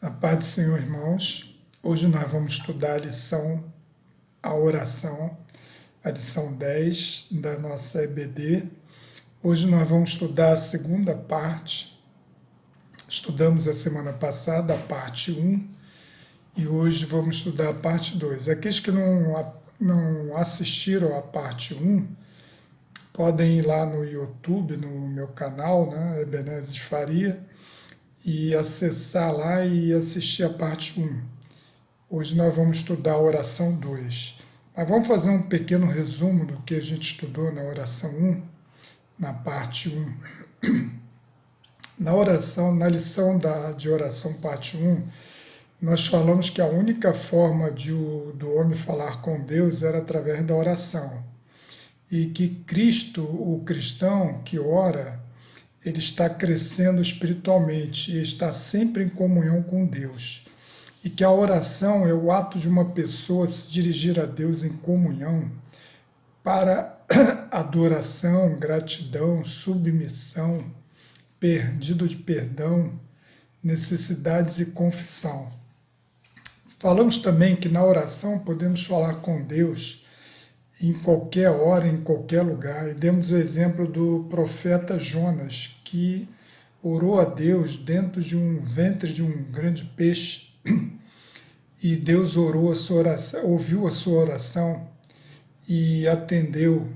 A paz do Senhor, irmãos. Hoje nós vamos estudar a oração, a lição 10 da nossa EBD. Hoje nós vamos estudar a segunda parte. Estudamos a semana passada a parte 1 e hoje vamos estudar a parte 2. Aqueles que não assistiram a parte 1, podem ir lá no YouTube, no meu canal, né, Ebenezer Faria, e acessar lá e assistir a parte 1. Hoje nós vamos estudar a oração 2. Mas vamos fazer um pequeno resumo do que a gente estudou na oração 1, na parte 1. Na lição de oração parte 1, nós falamos que a única forma do homem falar com Deus era através da oração. E que Cristo, o cristão que ora, ele está crescendo espiritualmente e está sempre em comunhão com Deus. E que a oração é o ato de uma pessoa se dirigir a Deus em comunhão para adoração, gratidão, submissão, pedido de perdão, necessidades e confissão. Falamos também que na oração podemos falar com Deus em qualquer hora, em qualquer lugar. E demos o exemplo do profeta Jonas, que orou a Deus dentro de um ventre de um grande peixe, e Deus ouviu a sua oração e atendeu,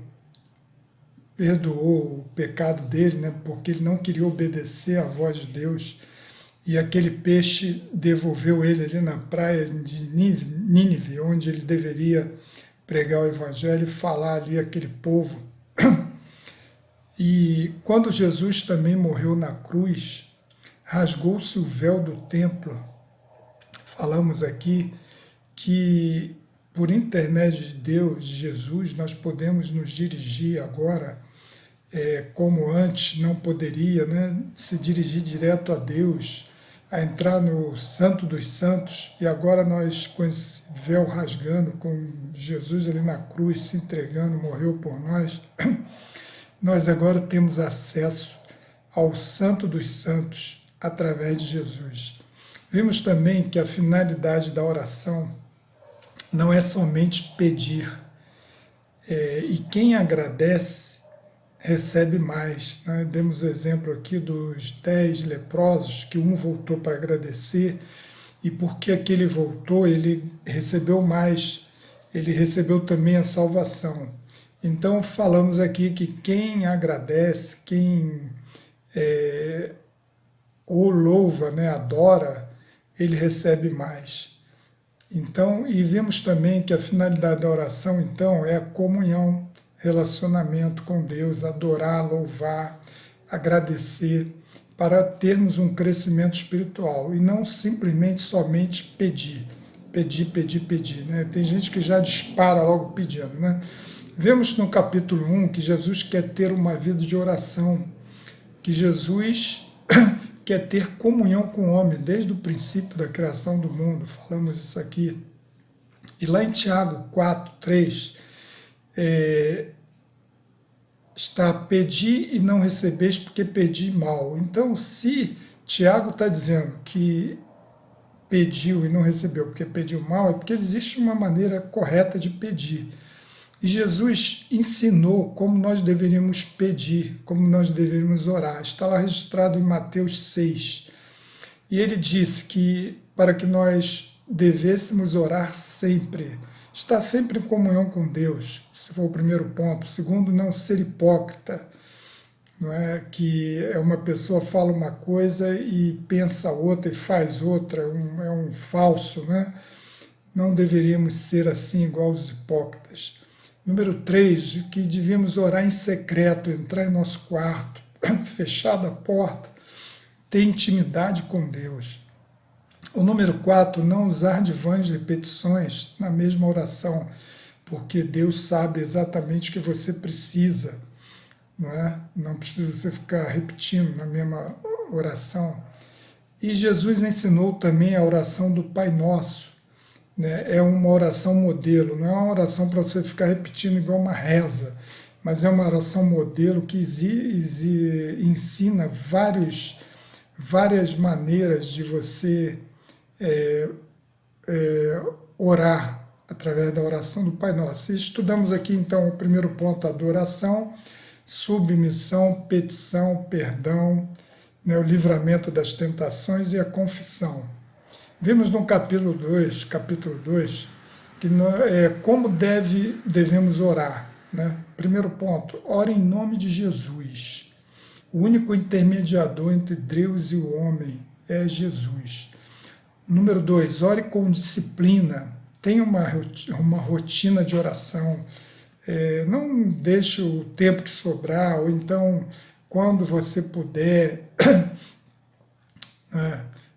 perdoou o pecado dele, né, porque ele não queria obedecer à voz de Deus, e aquele peixe devolveu ele ali na praia de Nínive, onde ele deveria pregar o evangelho e falar ali aquele povo. E quando Jesus também morreu na cruz, rasgou-se o véu do templo. Falamos aqui que por intermédio de Deus, de Jesus, nós podemos nos dirigir agora, como antes não poderia, né, se dirigir direto a Deus, a entrar no Santo dos Santos, e agora nós, com esse véu rasgando, com Jesus ali na cruz, se entregando, morreu por nós, nós agora temos acesso ao Santo dos Santos através de Jesus. Vimos também que a finalidade da oração não é somente pedir, e quem agradece recebe mais, né? Demos o exemplo aqui dos 10 leprosos, que um voltou para agradecer, e porque aquele voltou, ele recebeu mais, ele recebeu também a salvação. Então falamos aqui que quem agradece, quem o louva, né, adora, ele recebe mais. Então, e vimos também que a finalidade da oração, então, é a comunhão, relacionamento com Deus, adorar, louvar, agradecer, para termos um crescimento espiritual e não simplesmente somente pedir, né? Tem gente que já dispara logo pedindo, né? Vemos no capítulo 1 que Jesus quer ter uma vida de oração, que Jesus quer ter comunhão com o homem desde o princípio da criação do mundo, falamos isso aqui. E lá em Tiago 4:3, está pedir e não recebeis porque pedi mal. Então, se Tiago está dizendo que pediu e não recebeu porque pediu mal, é porque existe uma maneira correta de pedir. E Jesus ensinou como nós deveríamos pedir, como nós deveríamos orar. Está lá registrado em Mateus 6. E ele disse que para que nós devêssemos orar sempre, estar sempre em comunhão com Deus, esse foi o primeiro ponto. Segundo, não ser hipócrita, não é? Que uma pessoa fala uma coisa e pensa outra e faz outra, é um falso, né? Não deveríamos ser assim igual os hipócritas. Número 3, que devíamos orar em secreto, entrar em nosso quarto, fechada a porta, ter intimidade com Deus. O número 4, não usar de vãs repetições na mesma oração, porque Deus sabe exatamente o que você precisa, não é? Não precisa você ficar repetindo na mesma oração. E Jesus ensinou também a oração do Pai Nosso, né? É uma oração modelo, não é uma oração para você ficar repetindo igual uma reza, mas é uma oração modelo que ensina várias maneiras de você orar através da oração do Pai Nosso. E estudamos aqui então o primeiro ponto, adoração, submissão, petição, perdão, né, o livramento das tentações e a confissão. Vimos no capítulo 2, que como devemos orar. Né? Primeiro ponto, ore em nome de Jesus. O único intermediador entre Deus e o homem é Jesus. Número 2, ore com disciplina. Tenha uma rotina de oração. Não deixe o tempo que sobrar, ou então, quando você puder.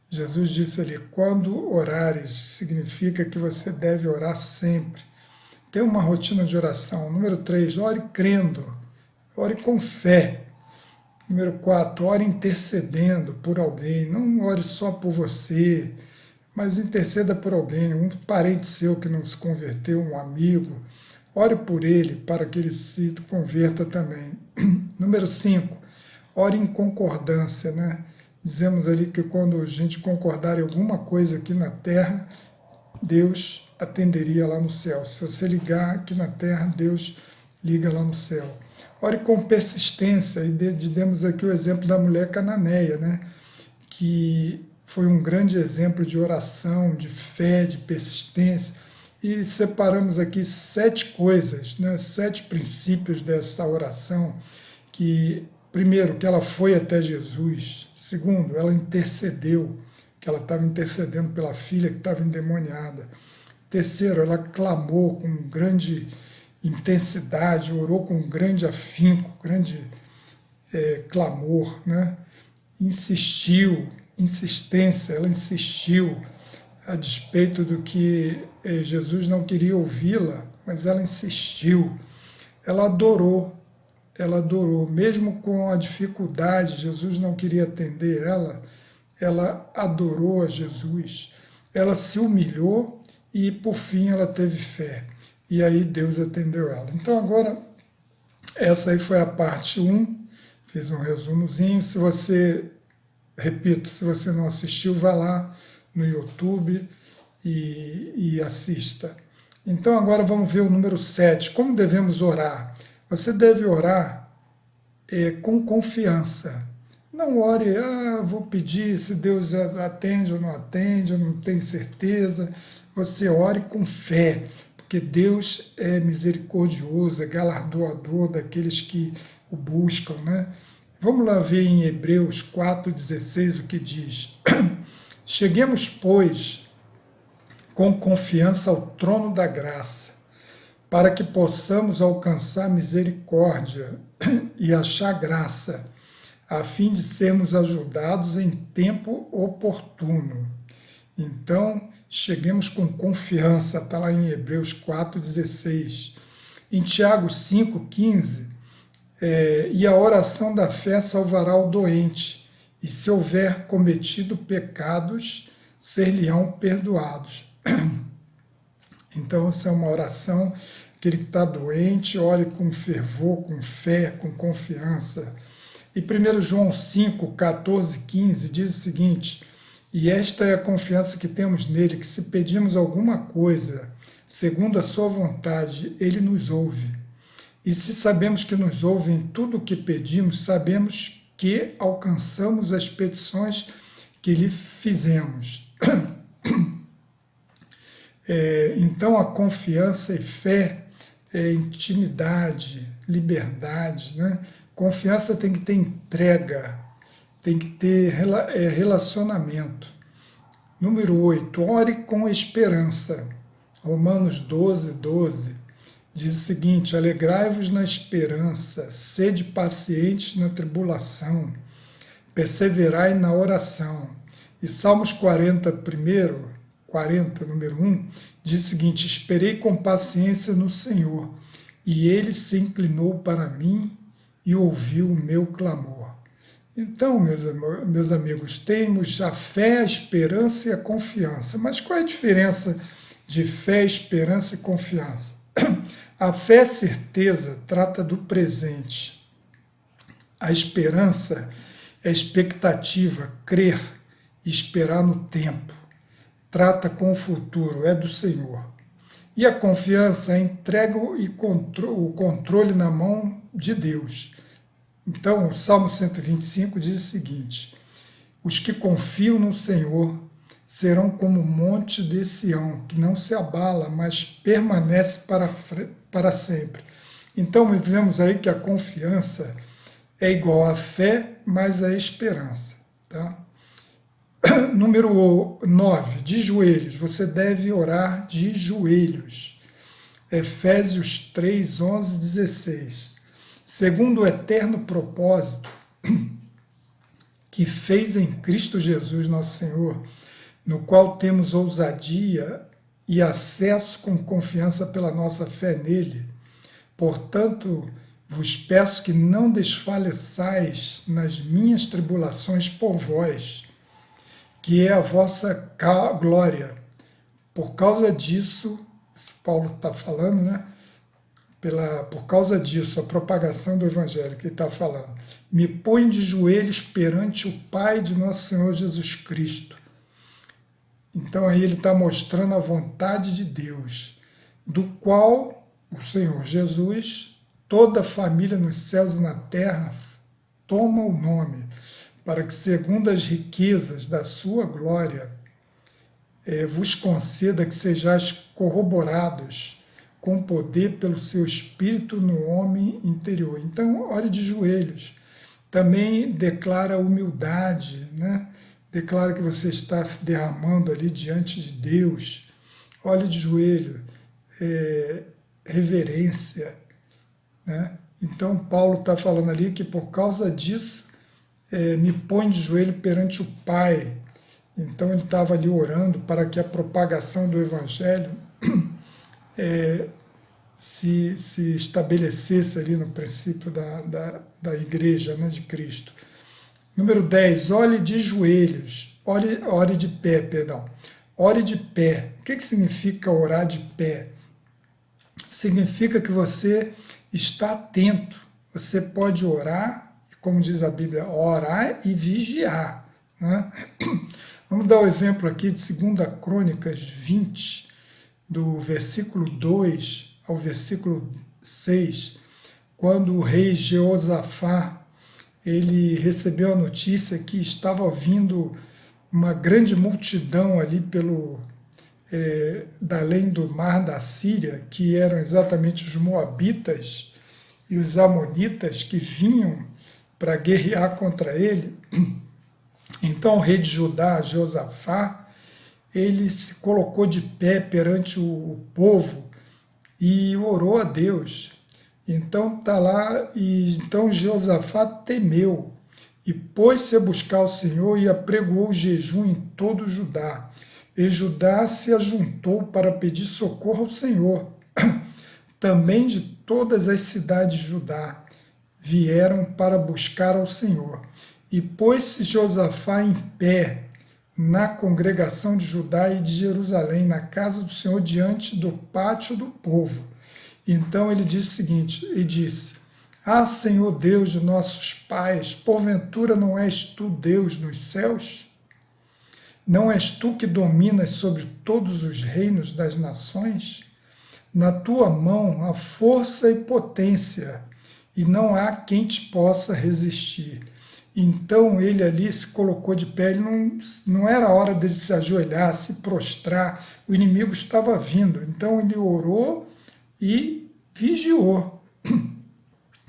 Jesus disse ali, quando orares, significa que você deve orar sempre. Tenha uma rotina de oração. Número 3, ore crendo. Ore com fé. Número 4, ore intercedendo por alguém. Não ore só por você, mas interceda por alguém, um parente seu que não se converteu, um amigo. Ore por ele para que ele se converta também. Número 5, ore em concordância, né? Dizemos ali que quando a gente concordar em alguma coisa aqui na terra, Deus atenderia lá no céu. Se você ligar aqui na terra, Deus liga lá no céu. Ore com persistência, e demos aqui o exemplo da mulher cananeia, né? Que foi um grande exemplo de oração, de fé, de persistência. E separamos aqui 7 coisas, né? 7 princípios dessa oração, que primeiro, que ela foi até Jesus. Segundo, ela intercedeu, que ela estava intercedendo pela filha que estava endemoniada. Terceiro, ela clamou com grande intensidade, orou com grande afinco, grande clamor, né? Insistência, ela insistiu, a despeito do que Jesus não queria ouvi-la, mas ela insistiu. Ela adorou, mesmo com a dificuldade, Jesus não queria atender ela adorou a Jesus, ela se humilhou e, por fim, ela teve fé. E aí Deus atendeu ela. Então, agora, essa aí foi a parte 1, fiz um resumozinho. Se você não assistiu, vá lá no YouTube e assista. Então, agora vamos ver o número 7, como devemos orar. Você deve orar com confiança. Não ore, vou pedir se Deus atende ou não atende, eu não tenho certeza. Você ore com fé, porque Deus é misericordioso, é galardoador daqueles que o buscam, né? Vamos lá ver em Hebreus 4,16 o que diz. Cheguemos, pois, com confiança ao trono da graça, para que possamos alcançar misericórdia e achar graça, a fim de sermos ajudados em tempo oportuno. Então, cheguemos com confiança, está lá em Hebreus 4,16. Em Tiago 5,15, e a oração da fé salvará o doente, e se houver cometido pecados, ser-lhe-ão perdoados. Então, essa é uma oração, aquele que está doente, ore com fervor, com fé, com confiança. E 1 João 5, 14, 15 diz o seguinte, e esta é a confiança que temos nele, que se pedimos alguma coisa, segundo a sua vontade, ele nos ouve. E se sabemos que nos ouve em tudo o que pedimos, sabemos que alcançamos as petições que lhe fizemos. Então, a confiança e fé é intimidade, liberdade, né? Confiança tem que ter entrega, tem que ter relacionamento. Número 8, ore com esperança. Romanos 12, 12 diz o seguinte, alegrai-vos na esperança, sede pacientes na tribulação, perseverai na oração. E Salmos 40, número 1, diz o seguinte, esperei com paciência no Senhor, e ele se inclinou para mim e ouviu o meu clamor. Então, meus amigos, temos a fé, a esperança e a confiança. Mas qual é a diferença de fé, esperança e confiança? A fé, certeza, trata do presente. A esperança é expectativa, crer e esperar no tempo. trata com o futuro, é do Senhor. E a confiança entrega o controle na mão de Deus. Então, o Salmo 125 diz o seguinte: os que confiam no Senhor serão como o monte de Sião, que não se abala, mas permanece para sempre. Então, vemos aí que a confiança é igual à fé, mais a esperança. Tá? Número 9, de joelhos. Você deve orar de joelhos. Efésios 3, 11, 16. Segundo o eterno propósito que fez em Cristo Jesus, nosso Senhor, no qual temos ousadia e acesso com confiança pela nossa fé nele. Portanto, vos peço que não desfaleçais nas minhas tribulações por vós, que é a vossa glória. Por causa disso, Paulo está falando, né? Por causa disso, a propagação do Evangelho que ele está falando. Me põe de joelhos perante o Pai de nosso Senhor Jesus Cristo. Então aí ele está mostrando a vontade de Deus, do qual o Senhor Jesus, toda a família nos céus e na terra, toma o nome, para que, segundo as riquezas da sua glória, vos conceda que sejais corroborados com poder pelo seu Espírito no homem interior. Então, ore de joelhos. Também declara humildade, né? Declara que você está se derramando ali diante de Deus. Ore de joelho, reverência, né? Então, Paulo está falando ali que por causa disso, me põe de joelho perante o Pai. Então, ele estava ali orando para que a propagação do Evangelho se estabelecesse ali no princípio da igreja, né, de Cristo. Número 10, ore de joelhos, ore de pé, perdão. Ore de pé. O que significa orar de pé? Significa que você está atento. Você pode orar, como diz a Bíblia, orar e vigiar, né? Vamos dar o exemplo aqui de 2 Crônicas 20, do versículo 2 ao versículo 6, quando o rei Jeosafá ele recebeu a notícia que estava vindo uma grande multidão ali além do mar da Síria, que eram exatamente os moabitas e os amonitas que vinham para guerrear contra ele. Então o rei de Judá, Josafá, ele se colocou de pé perante o povo e orou a Deus. Então está lá, e então Josafá temeu e pôs-se a buscar o Senhor e apregoou o jejum em todo Judá. E Judá se ajuntou para pedir socorro ao Senhor. Também de todas as cidades de Judá vieram para buscar ao Senhor. E pôs-se Josafá em pé na congregação de Judá e de Jerusalém, na casa do Senhor, diante do pátio do povo. Então ele disse o seguinte, e disse: Ah, Senhor Deus de nossos pais, porventura não és tu Deus nos céus? Não és tu que dominas sobre todos os reinos das nações? Na tua mão há força e potência, e não há quem te possa resistir. Então ele ali se colocou de pé, ele não era hora de se ajoelhar, se prostrar, o inimigo estava vindo. Então ele orou e vigiou.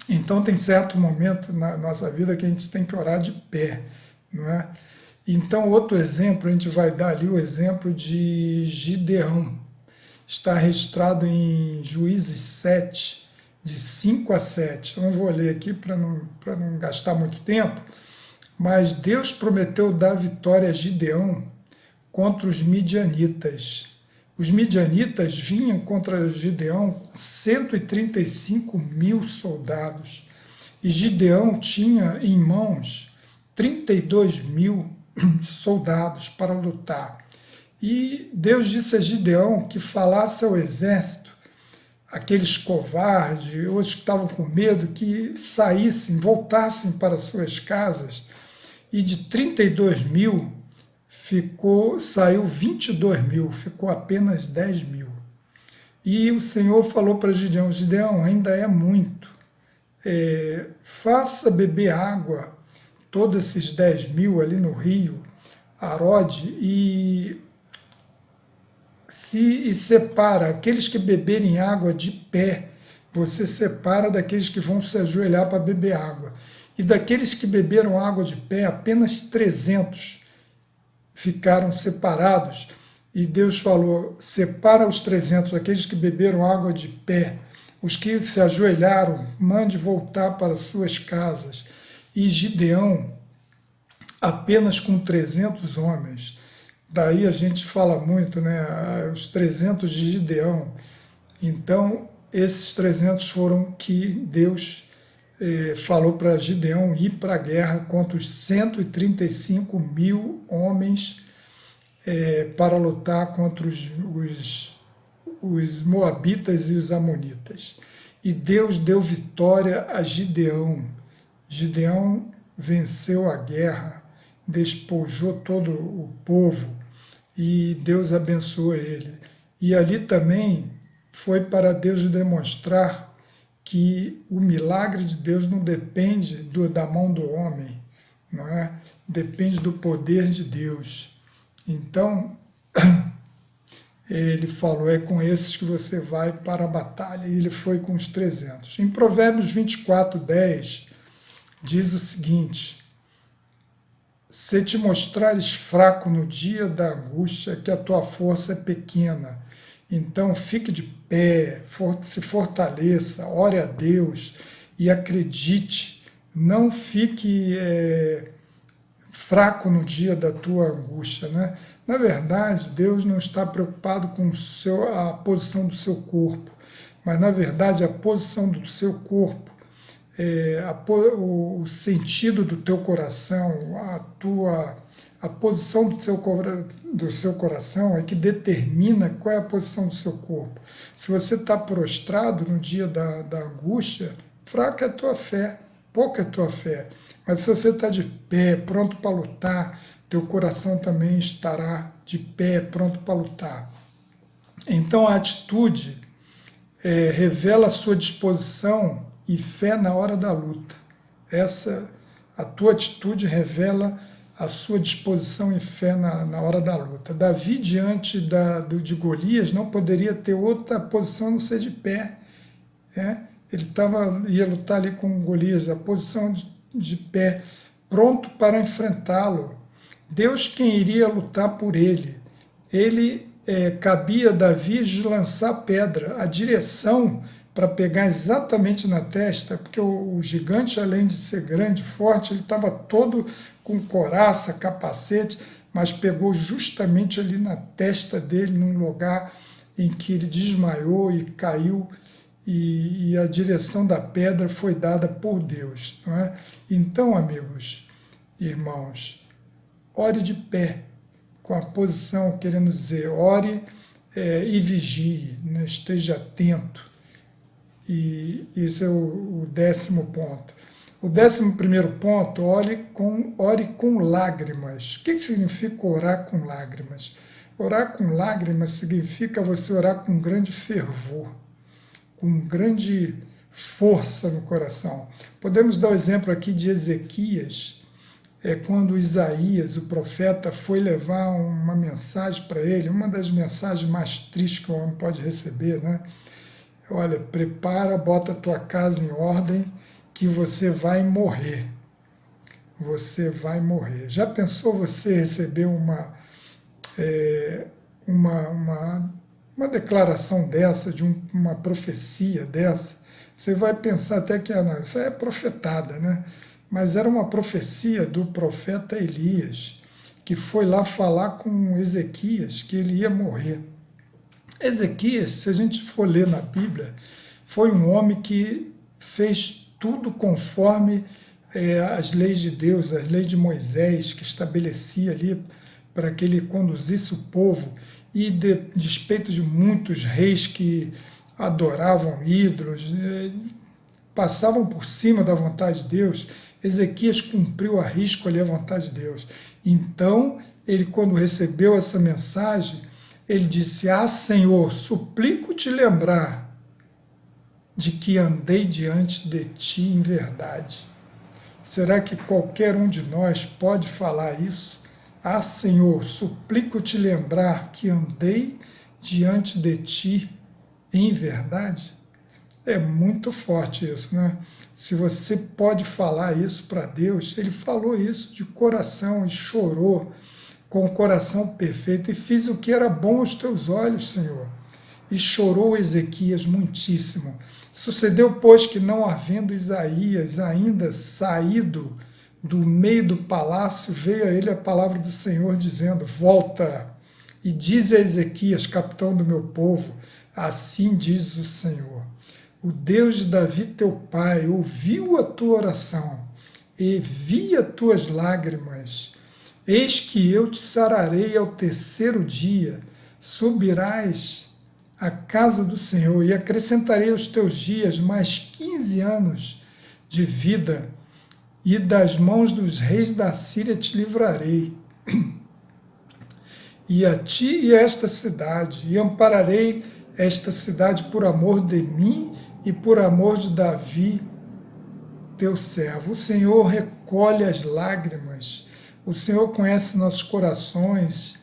Então tem certo momento na nossa vida que a gente tem que orar de pé, não é? Então outro exemplo, a gente vai dar ali o exemplo de Gideão. Está registrado em Juízes 7, de 5 a 7. Eu não vou ler aqui para não gastar muito tempo, mas Deus prometeu dar vitória a Gideão contra os midianitas. Os midianitas vinham contra Gideão com 135 mil soldados, e Gideão tinha em mãos 32 mil soldados para lutar. E Deus disse a Gideão que falasse ao exército, aqueles covardes, outros que estavam com medo, que saíssem, voltassem para suas casas, e de 32 mil saiu 22 mil, ficou apenas 10 mil. E o Senhor falou para Gideão: Gideão, ainda é muito. Faça beber água todos esses 10 mil ali no rio Arode e separa aqueles que beberem água de pé. Você separa daqueles que vão se ajoelhar para beber água. E daqueles que beberam água de pé, apenas 300 ficaram separados. E Deus falou: separa os 300, aqueles que beberam água de pé. Os que se ajoelharam, mande voltar para suas casas. E Gideão, apenas com 300 homens. Daí a gente fala muito, né? Os 300 de Gideão. Então, esses 300 foram que Deus falou para Gideão ir para a guerra contra os 135 mil homens para lutar contra os Moabitas e os Amonitas. E Deus deu vitória a Gideão. Gideão venceu a guerra, despojou todo o povo e Deus abençoou ele. E ali também foi para Deus demonstrar que o milagre de Deus não depende da mão do homem, não é? Depende do poder de Deus. Então, ele falou: é com esses que você vai para a batalha. E ele foi com os 300. Em Provérbios 24:10, diz o seguinte: se te mostrares fraco no dia da angústia, que a tua força é pequena, então fique de pé, se fortaleça, ore a Deus e acredite. Não fique fraco no dia da tua angústia, né? Na verdade, Deus não está preocupado com a posição do seu corpo, mas na verdade a posição do seu corpo, o sentido do teu coração, a posição do seu coração é que determina qual é a posição do seu corpo. Se você está prostrado no dia da angústia, fraca é a tua fé, pouca é a tua fé. Mas se você está de pé, pronto para lutar, teu coração também estará de pé, pronto para lutar. Então a atitude revela a sua disposição e fé na hora da luta. A tua atitude revela a sua disposição e fé na hora da luta. Davi, diante de Golias, não poderia ter outra posição a não ser de pé. Ele ia lutar ali com Golias, a posição de pé, pronto para enfrentá-lo. Deus quem iria lutar por ele. Cabia a Davi de lançar pedra, a direção para pegar exatamente na testa, porque o gigante, além de ser grande, forte, ele estava todo com couraça, capacete, mas pegou justamente ali na testa dele, num lugar em que ele desmaiou e caiu, e a direção da pedra foi dada por Deus, não é? Então, amigos, irmãos, ore de pé, com a posição, querendo dizer, ore e vigie, né? Esteja atento. E esse é o 10º ponto. O 11º ponto: ore com lágrimas. O que significa orar com lágrimas? Orar com lágrimas significa você orar com grande fervor, com grande força no coração. Podemos dar o exemplo aqui de Ezequias, quando Isaías, o profeta, foi levar uma mensagem para ele, uma das mensagens mais tristes que o homem pode receber, né? Olha, prepara, bota a tua casa em ordem, que você vai morrer. Você vai morrer. Já pensou você receber uma declaração dessa, de uma profecia dessa? Você vai pensar até que não, isso é profetada, né? Mas era uma profecia do profeta Elias, que foi lá falar com Ezequias que ele ia morrer. Ezequias, se a gente for ler na Bíblia, foi um homem que fez tudo conforme as leis de Deus, as leis de Moisés, que estabelecia ali para que ele conduzisse o povo, e despeito de muitos reis que adoravam ídolos, passavam por cima da vontade de Deus, Ezequias cumpriu a risco ali a vontade de Deus. Então, ele, quando recebeu essa mensagem, ele disse: Ah, Senhor, suplico te lembrar de que andei diante de ti em verdade. Será que qualquer um de nós pode falar isso? Ah, Senhor, suplico te lembrar que andei diante de ti em verdade. É muito forte isso, né? Se você pode falar isso para Deus, ele falou isso de coração e chorou com o coração perfeito e fiz o que era bom aos teus olhos, Senhor. E chorou Ezequias muitíssimo. Sucedeu, pois, que não havendo Isaías ainda saído do meio do palácio, veio a ele a palavra do Senhor, dizendo: Volta e dize a Ezequias, capitão do meu povo, assim diz o Senhor: O Deus de Davi, teu pai, ouviu a tua oração e vi as tuas lágrimas. Eis que eu te sararei ao terceiro dia, subirás à casa do Senhor e acrescentarei aos teus dias mais 15 anos de vida, e das mãos dos reis da Síria te livrarei. E a ti e a esta cidade, e ampararei esta cidade por amor de mim e por amor de Davi, teu servo. O Senhor recolhe as lágrimas, o Senhor conhece nossos corações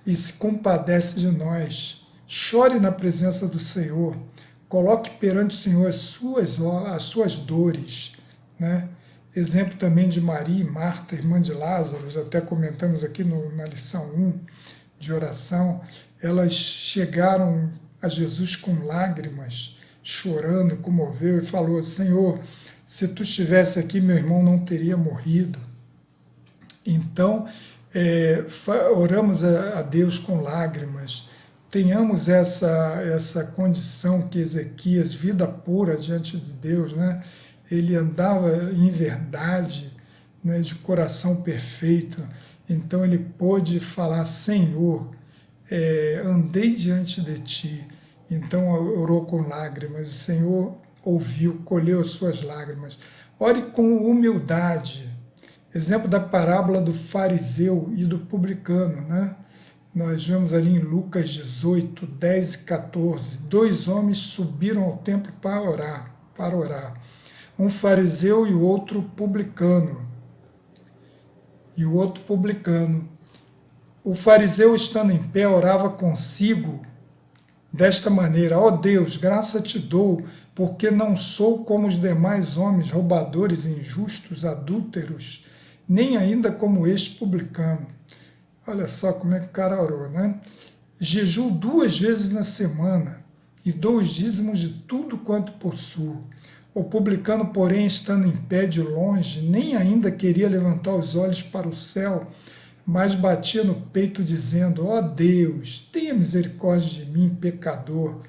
e se compadece de nós. Chore na presença do Senhor, coloque perante o Senhor as suas dores, né? Exemplo também de Maria e Marta, irmã de Lázaro, até comentamos aqui na lição 1 de oração. Elas chegaram a Jesus com lágrimas, chorando, comoveu e falou: Senhor, se tu estivesse aqui, meu irmão não teria morrido. Então, oramos a Deus com lágrimas, tenhamos essa condição que Ezequias, vida pura diante de Deus, né? Ele andava em verdade, né, de coração perfeito, então ele pôde falar: Senhor, andei diante de ti. Então orou com lágrimas, o Senhor ouviu, colheu as suas lágrimas. Ore com humildade. Exemplo da parábola do fariseu e do publicano, né? Nós vemos ali em Lucas 18, 10 e 14, 2 homens subiram ao templo para orar. Um fariseu e o outro publicano. O fariseu, estando em pé, orava consigo desta maneira: Ó Deus, graça te dou, porque não sou como os demais homens, roubadores, injustos, adúlteros, nem ainda como este publicano. Olha só como é que o cara orou, né? Jejuo 2 vezes na semana e dou os dízimos de tudo quanto possuo. O publicano, porém, estando em pé de longe, nem ainda queria levantar os olhos para o céu, mas batia no peito, dizendo: Ó Deus, tenha misericórdia de mim, pecador.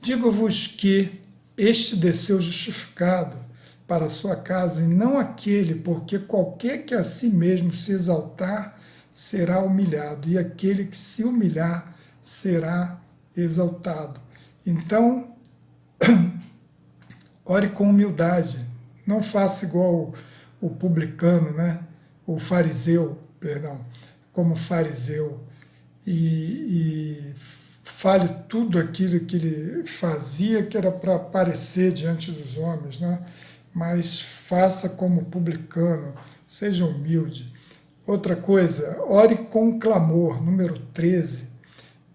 Digo-vos que este desceu justificado para a sua casa, e não aquele, porque qualquer que a si mesmo se exaltar será humilhado, e aquele que se humilhar será exaltado. Então, ore com humildade, não faça igual o publicano, né? O fariseu, como fariseu, e fale tudo aquilo que ele fazia, que era para aparecer diante dos homens, né? Mas faça como publicano, seja humilde. Outra coisa, ore com clamor, número 13.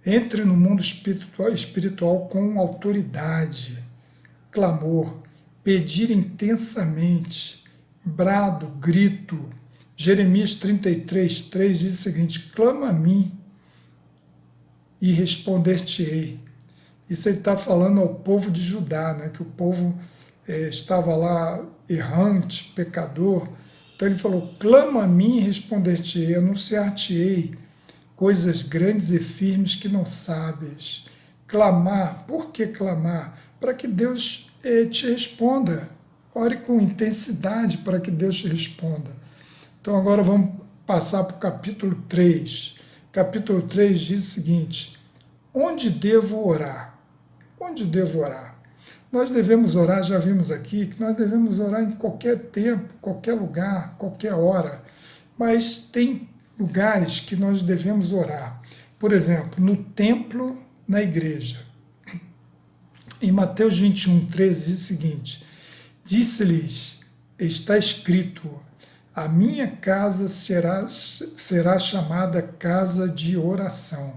Entre no mundo espiritual com autoridade. Clamor, pedir intensamente, brado, grito. Jeremias 33, 3 diz o seguinte: clama a mim e responder-te-ei. Isso ele está falando ao povo de Judá, né, que o povo estava lá errante, pecador. Então ele falou: clama a mim e responder-te-ei, anunciar-te-ei coisas grandes e firmes que não sabes. Clamar, por que clamar? Para que Deus te responda. Ore com intensidade para que Deus te responda. Então agora vamos passar para o capítulo 3. Capítulo 3 diz o seguinte: onde devo orar? Onde devo orar? Nós devemos orar, já vimos aqui, que nós devemos orar em qualquer tempo, qualquer lugar, qualquer hora, mas tem lugares que nós devemos orar. Por exemplo, no templo, na igreja. Em Mateus 21:13 diz o seguinte: disse-lhes, está escrito, a minha casa será chamada casa de oração.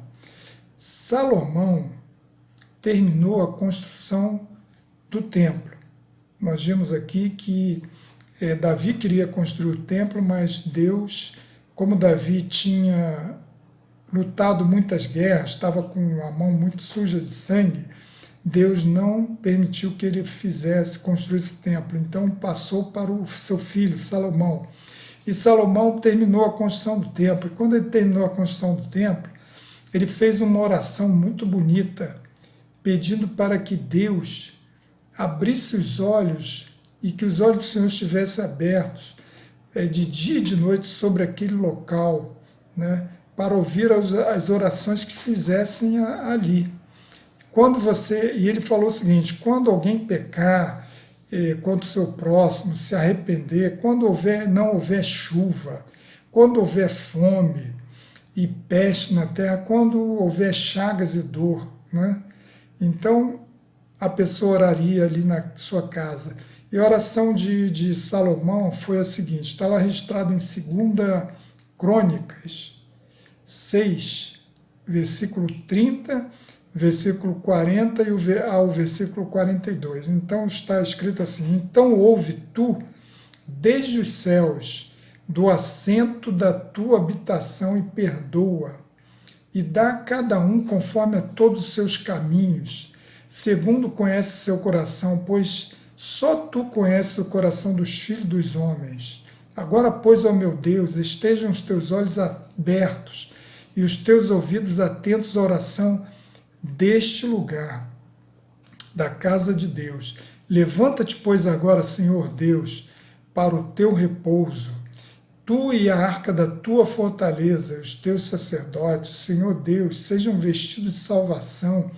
Salomão terminou a construção do templo. Nós vimos aqui que Davi queria construir o templo, mas Deus, como Davi tinha lutado muitas guerras, estava com a mão muito suja de sangue, Deus não permitiu que ele construísse o templo. Então passou para o seu filho, Salomão. E Salomão terminou a construção do templo. E quando ele terminou a construção do templo, ele fez uma oração muito bonita, pedindo para que Deus abrisse os olhos e que os olhos do Senhor estivessem abertos de dia e de noite sobre aquele local, né, para ouvir as orações que se fizessem ali. E ele falou o seguinte: quando alguém pecar contra o seu próximo, se arrepender, quando não houver chuva, quando houver fome e peste na terra, quando houver chagas e dor, né? Então a pessoa oraria ali na sua casa. E a oração de Salomão foi a seguinte, está lá registrada em 2 Crônicas 6, versículo 30, versículo 40 ao versículo 42. Então está escrito assim: então ouve tu desde os céus, do assento da tua habitação, e perdoa, e dá a cada um conforme a todos os seus caminhos, segundo conhece seu coração, pois só tu conheces o coração dos filhos dos homens. Agora, pois, ó meu Deus, estejam os teus olhos abertos e os teus ouvidos atentos à oração deste lugar, da casa de Deus. Levanta-te, pois, agora, Senhor Deus, para o teu repouso, tu e a arca da tua fortaleza, os teus sacerdotes, Senhor Deus, sejam vestidos de salvação,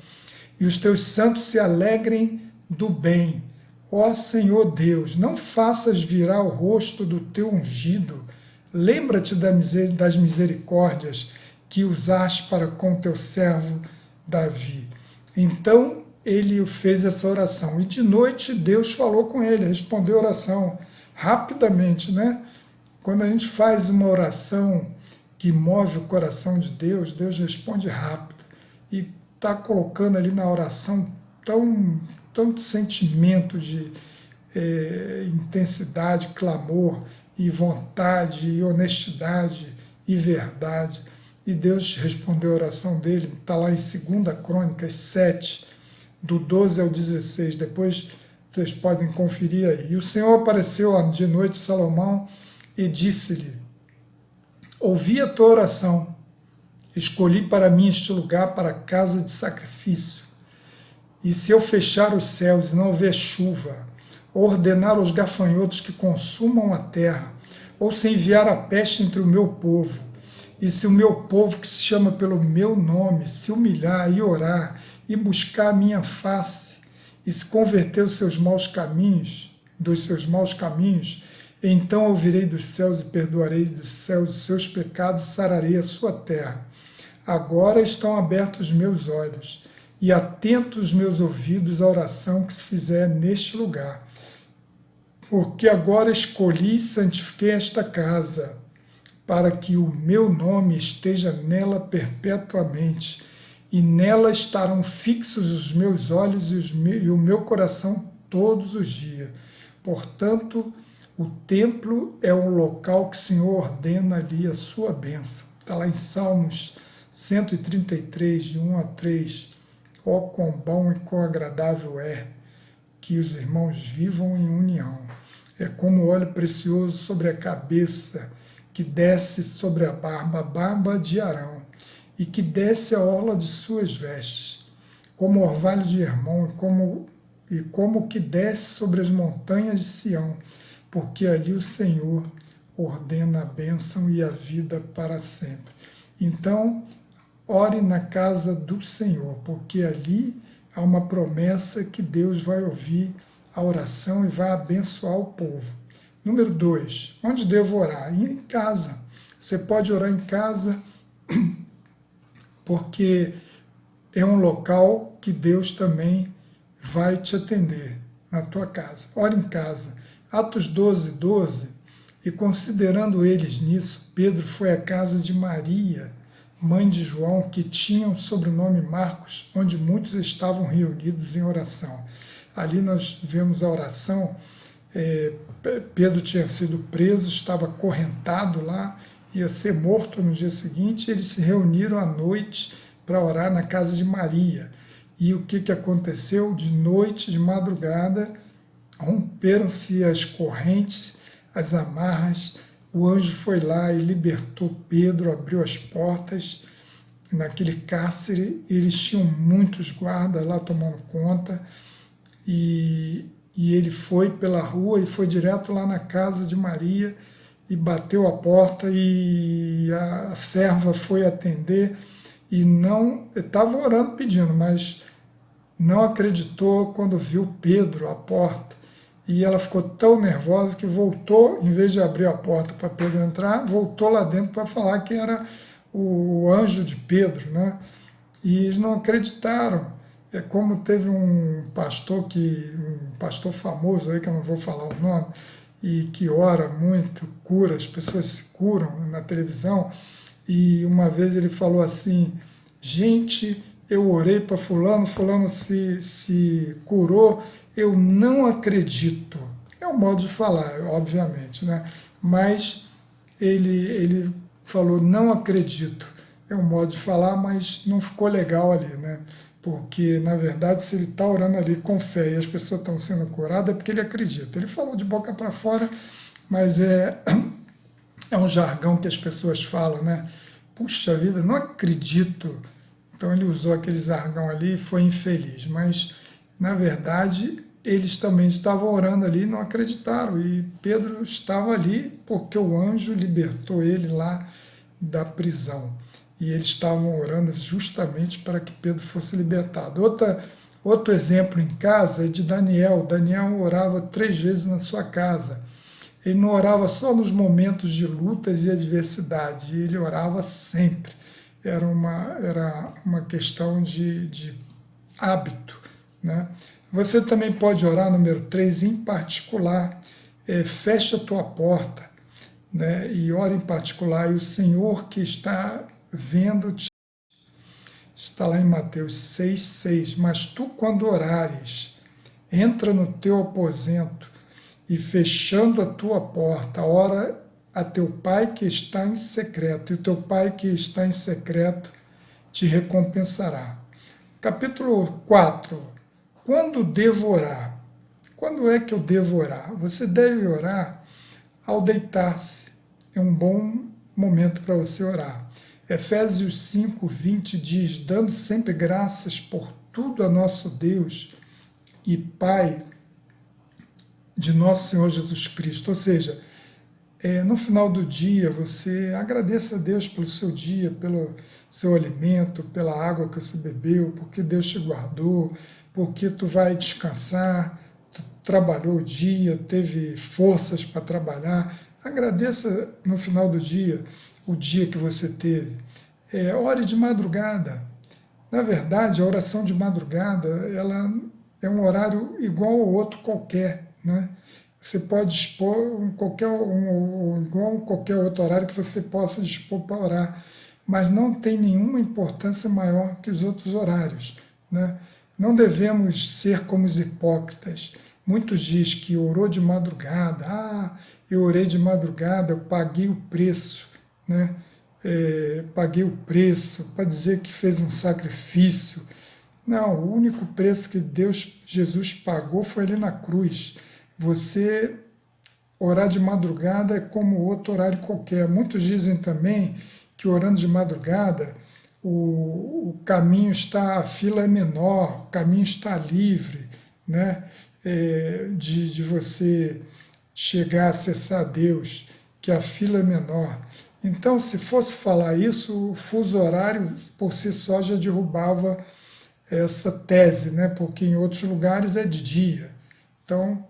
e os teus santos se alegrem do bem. Ó Senhor Deus, não faças virar o rosto do teu ungido, lembra-te das misericórdias que usaste para com teu servo Davi. Então ele fez essa oração, e de noite Deus falou com ele, respondeu a oração rapidamente, né? Quando a gente faz uma oração que move o coração de Deus, Deus responde rápido, e está colocando ali na oração tanto sentimento de intensidade, clamor e vontade e honestidade e verdade. E Deus respondeu a oração dele, está lá em 2 Crônicas 7, do 12 ao 16, depois vocês podem conferir aí. E o Senhor apareceu de noite a Salomão e disse-lhe: ouvi a tua oração, escolhi para mim este lugar para casa de sacrifício. E se eu fechar os céus e não houver chuva, ou ordenar aos gafanhotos que consumam a terra, ou se enviar a peste entre o meu povo, e se o meu povo que se chama pelo meu nome se humilhar e orar e buscar a minha face, e se converter dos seus maus caminhos, então ouvirei dos céus e perdoarei dos céus os seus pecados e sararei a sua terra. Agora estão abertos os meus olhos e atentos os meus ouvidos à oração que se fizer neste lugar. Porque agora escolhi e santifiquei esta casa, para que o meu nome esteja nela perpetuamente, e nela estarão fixos os meus olhos e o meu coração todos os dias. Portanto, o templo é o local que o Senhor ordena ali a sua bênção. Está lá em Salmos 133, de 1 a 3. Ó, quão bom e quão agradável é que os irmãos vivam em união. É como óleo precioso sobre a cabeça, que desce sobre a barba de Arão, e que desce a orla de suas vestes, como orvalho de Hermon, e como que desce sobre as montanhas de Sião, porque ali o Senhor ordena a bênção e a vida para sempre. Então, ore na casa do Senhor, porque ali há uma promessa que Deus vai ouvir a oração e vai abençoar o povo. Número 2, onde devo orar? Em casa. Você pode orar em casa porque é um local que Deus também vai te atender na tua casa. Ora em casa. Atos 12, 12. E considerando eles nisso, Pedro foi à casa de Maria, mãe de João, que tinha o sobrenome Marcos, onde muitos estavam reunidos em oração. Ali nós vemos a oração. Pedro tinha sido preso, estava acorrentado lá, ia ser morto no dia seguinte. Eles se reuniram à noite para orar na casa de Maria. E o que aconteceu? De noite, de madrugada, romperam-se as correntes, as amarras. O anjo foi lá e libertou Pedro, abriu as portas naquele cárcere. Eles tinham muitos guardas lá tomando conta. E ele foi pela rua e foi direto lá na casa de Maria e bateu a porta, e a serva foi atender e não, estava orando pedindo, mas não acreditou quando viu Pedro à porta. E ela ficou tão nervosa que voltou, em vez de abrir a porta para Pedro entrar, voltou lá dentro para falar que era o anjo de Pedro, né? E eles não acreditaram. É como teve um pastor famoso aí, que eu não vou falar o nome, e que ora muito, cura, as pessoas se curam na televisão, e uma vez ele falou assim: gente, eu orei para fulano se curou, eu não acredito. É um modo de falar, obviamente, né? Mas ele falou, não acredito. É um modo de falar, mas não ficou legal ali, né? Porque, na verdade, se ele está orando ali com fé e as pessoas estão sendo curadas, é porque ele acredita. Ele falou de boca para fora, mas é um jargão que as pessoas falam, né? Puxa vida, não acredito. Então ele usou aquele jargão ali e foi infeliz. Mas, na verdade, eles também estavam orando ali e não acreditaram. E Pedro estava ali porque o anjo libertou ele lá da prisão. E eles estavam orando justamente para que Pedro fosse libertado. Outro exemplo em casa é de Daniel. Daniel orava 3 vezes na sua casa. Ele não orava só nos momentos de lutas e adversidade, ele orava sempre. Era uma questão de hábito, né? Você também pode orar, número 3, em particular. Fecha a tua porta, né? E ora em particular. E o Senhor que está vendo-te, está lá em Mateus 6,6. Mas tu, quando orares, entra no teu aposento e, fechando a tua porta, ora a teu pai que está em secreto, e o teu pai que está em secreto te recompensará. Capítulo 4. Quando devo orar? Quando é que eu devo orar? Você deve orar ao deitar-se. É um bom momento para você orar. Efésios 5:20 diz: dando sempre graças por tudo a nosso Deus e Pai de nosso Senhor Jesus Cristo. Ou seja, no final do dia, você agradeça a Deus pelo seu dia, pelo seu alimento, pela água que você bebeu, porque Deus te guardou, porque tu vai descansar, tu trabalhou o dia, teve forças para trabalhar. Agradeça no final do dia o dia que você teve. Ore de madrugada. Na verdade, a oração de madrugada, ela é um horário igual ao outro qualquer, né? Você pode dispor igual a qualquer outro horário que você possa dispor para orar, mas não tem nenhuma importância maior que os outros horários, né? Não devemos ser como os hipócritas. Muitos dizem que orou de madrugada. Eu orei de madrugada, eu paguei o preço, né? Paguei o preço para dizer que fez um sacrifício. Não, o único preço que Jesus pagou foi ali na cruz. Você orar de madrugada é como outro horário qualquer. Muitos dizem também que orando de madrugada o caminho está, a fila é menor, o caminho está livre, né? De você chegar a acessar Deus, que a fila é menor. Então, se fosse falar isso, o fuso horário por si só já derrubava essa tese, né? Porque em outros lugares é de dia. Então,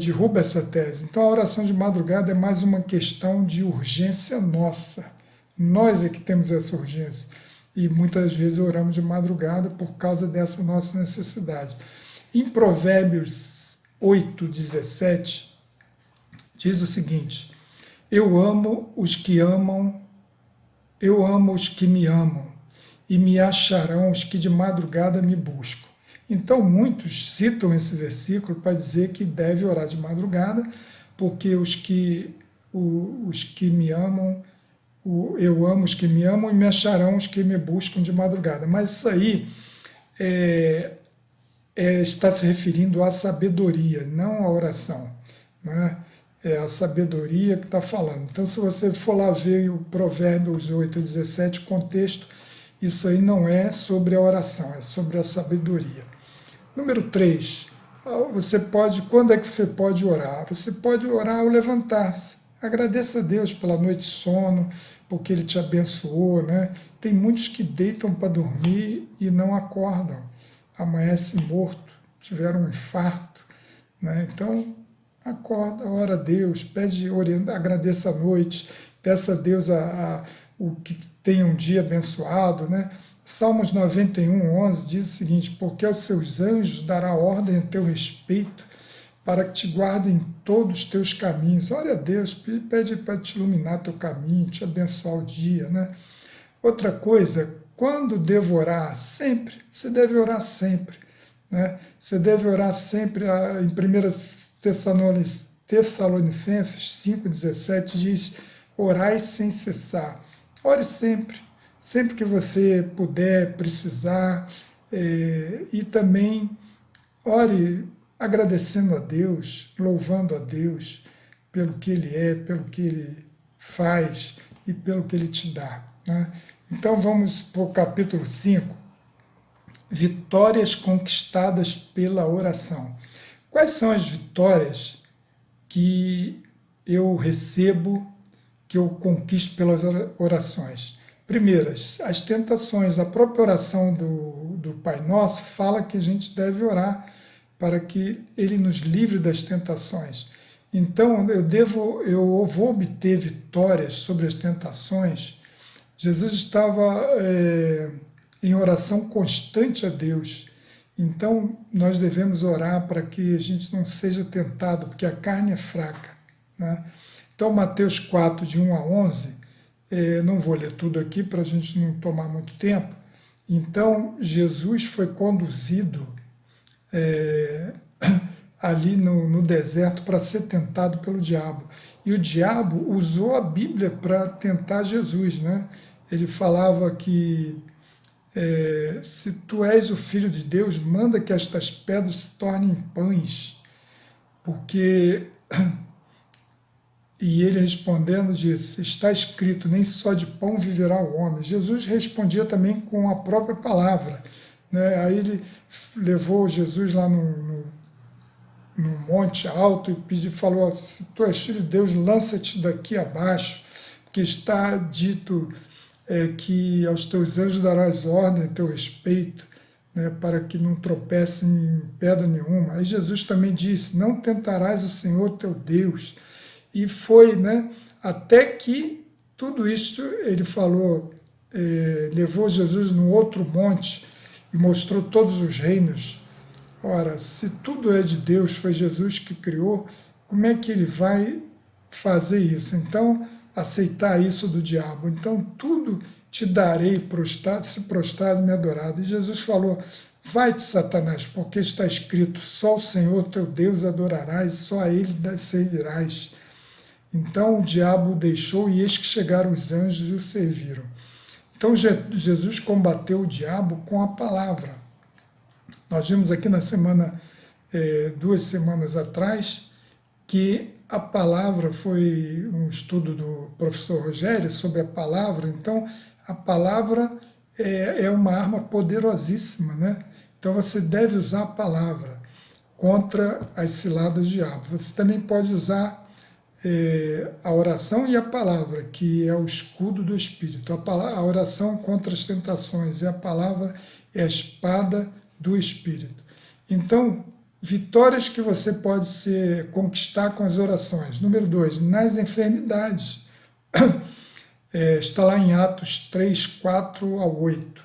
derruba essa tese. Então, a oração de madrugada é mais uma questão de urgência nossa. Nós é que temos essa urgência. E muitas vezes oramos de madrugada por causa dessa nossa necessidade. Em Provérbios 8:17, diz o seguinte: eu amo os que me amam, e me acharão os que de madrugada me buscam. Então, muitos citam esse versículo para dizer que deve orar de madrugada, porque os que me amam, eu amo os que me amam e me acharão os que me buscam de madrugada. Mas isso aí está se referindo à sabedoria, não à oração, né? É a sabedoria que está falando. Então, se você for lá ver o Provérbios 8:17, contexto, isso aí não é sobre a oração, é sobre a sabedoria. Número 3, quando é que você pode orar? Você pode orar ao levantar-se. Agradeça a Deus pela noite de sono, porque Ele te abençoou, né? Tem muitos que deitam para dormir e não acordam, amanhecem morto, tiveram um infarto, né? Então, acorda, ora a Deus, agradeça a noite, peça a Deus o que tenha um dia abençoado, né? Salmos 91:11 diz o seguinte: porque aos seus anjos dará ordem a teu respeito, para que te guardem todos os teus caminhos. Ora a Deus, pede para te iluminar teu caminho, te abençoar o dia, né? Outra coisa, quando devo orar? Sempre, você deve orar sempre, né? Você deve orar sempre. Em 1 Tessalonicenses 5:17 diz: orai sem cessar. Ore sempre, sempre que você puder, precisar, e também ore agradecendo a Deus, louvando a Deus pelo que Ele é, pelo que Ele faz e pelo que Ele te dá, né? Então vamos para o capítulo 5, vitórias conquistadas pela oração. Quais são as vitórias que eu recebo, que eu conquisto pelas orações? Primeiras, as tentações. A própria oração do Pai Nosso fala que a gente deve orar para que Ele nos livre das tentações. Então, eu vou obter vitórias sobre as tentações. Jesus estava em oração constante a Deus. Então, nós devemos orar para que a gente não seja tentado, porque a carne é fraca, né? Então, Mateus 4, de 1 a 11, não vou ler tudo aqui para a gente não tomar muito tempo. Então, Jesus foi conduzido ali no deserto para ser tentado pelo diabo. E o diabo usou a Bíblia para tentar Jesus, né? Ele falava que se tu és o Filho de Deus, manda que estas pedras se tornem pães. Porque... E ele respondendo disse: está escrito, nem só de pão viverá o homem. Jesus respondia também com a própria palavra, né? Aí ele levou Jesus lá no monte alto e falou: se tu és filho de Deus, lança-te daqui abaixo, porque está dito que aos teus anjos darás ordem a teu respeito, né, para que não tropecem em pedra nenhuma. Aí Jesus também disse: não tentarás o Senhor teu Deus. E foi, né, até que tudo isso ele falou, levou Jesus num outro monte e mostrou todos os reinos. Ora, se tudo é de Deus, foi Jesus que criou, como é que ele vai fazer isso? Então, aceitar isso do diabo. Então, tudo te darei prostrado, se prostrado me adorado. E Jesus falou: vai-te, Satanás, porque está escrito, só o Senhor teu Deus adorarás, só a Ele servirás. Então o diabo o deixou, e eis que chegaram os anjos e o serviram. Então Jesus combateu o diabo com a palavra. Nós vimos aqui na semana, 2 semanas atrás, que a palavra foi um estudo do professor Rogério sobre a palavra. Então a palavra é uma arma poderosíssima, né? Então você deve usar a palavra contra as ciladas do diabo. Você também pode usar a oração e a palavra, que é o escudo do Espírito. A oração contra as tentações e a palavra é a espada do Espírito. Então, vitórias que você pode conquistar com as orações. Número 2, nas enfermidades. Está lá em Atos 3, 4 ao 8.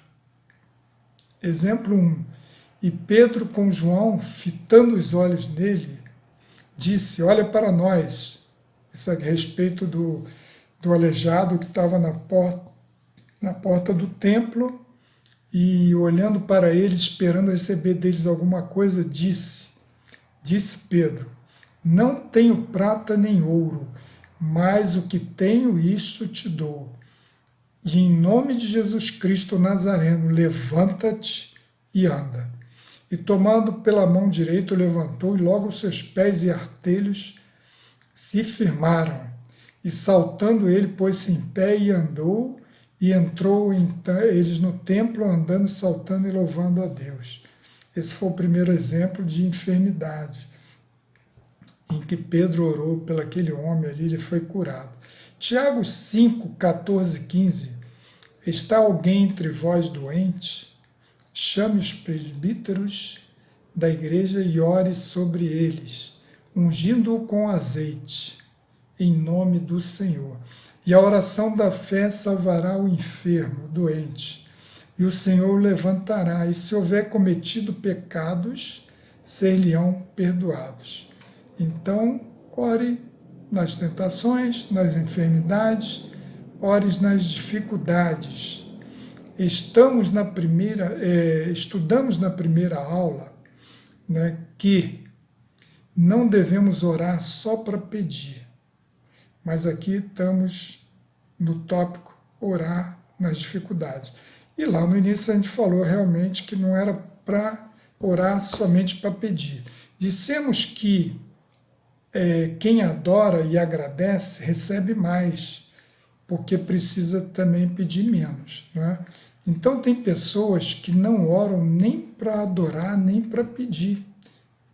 Exemplo 1. E Pedro com João, fitando os olhos nele, disse, olha para nós. Isso a respeito do aleijado que estava na porta do templo, e olhando para eles, esperando receber deles alguma coisa, disse Pedro, não tenho prata nem ouro, mas o que tenho, isto te dou. E em nome de Jesus Cristo Nazareno, levanta-te e anda. E tomando pela mão direita, o levantou, e logo os seus pés e artelhos se firmaram. E saltando ele, pôs-se em pé e andou, e entrou então eles no templo, andando, saltando e louvando a Deus. Esse foi o primeiro exemplo de enfermidade, em que Pedro orou pelo aquele homem ali, ele foi curado. Tiago 5, 14, 15. Está alguém entre vós doente? Chame os presbíteros da igreja e ore sobre eles, ungindo-o com azeite, em nome do Senhor. E a oração da fé salvará o enfermo, doente, e o Senhor o levantará, e se houver cometido pecados, ser-lhe-ão perdoados. Então, ore nas tentações, nas enfermidades, ore nas dificuldades. Estudamos na primeira aula, né, que não devemos orar só para pedir, mas aqui estamos no tópico orar nas dificuldades. E lá no início a gente falou realmente que não era para orar somente para pedir. Dissemos que quem adora e agradece recebe mais, porque precisa também pedir menos, né? Então tem pessoas que não oram nem para adorar, nem para pedir,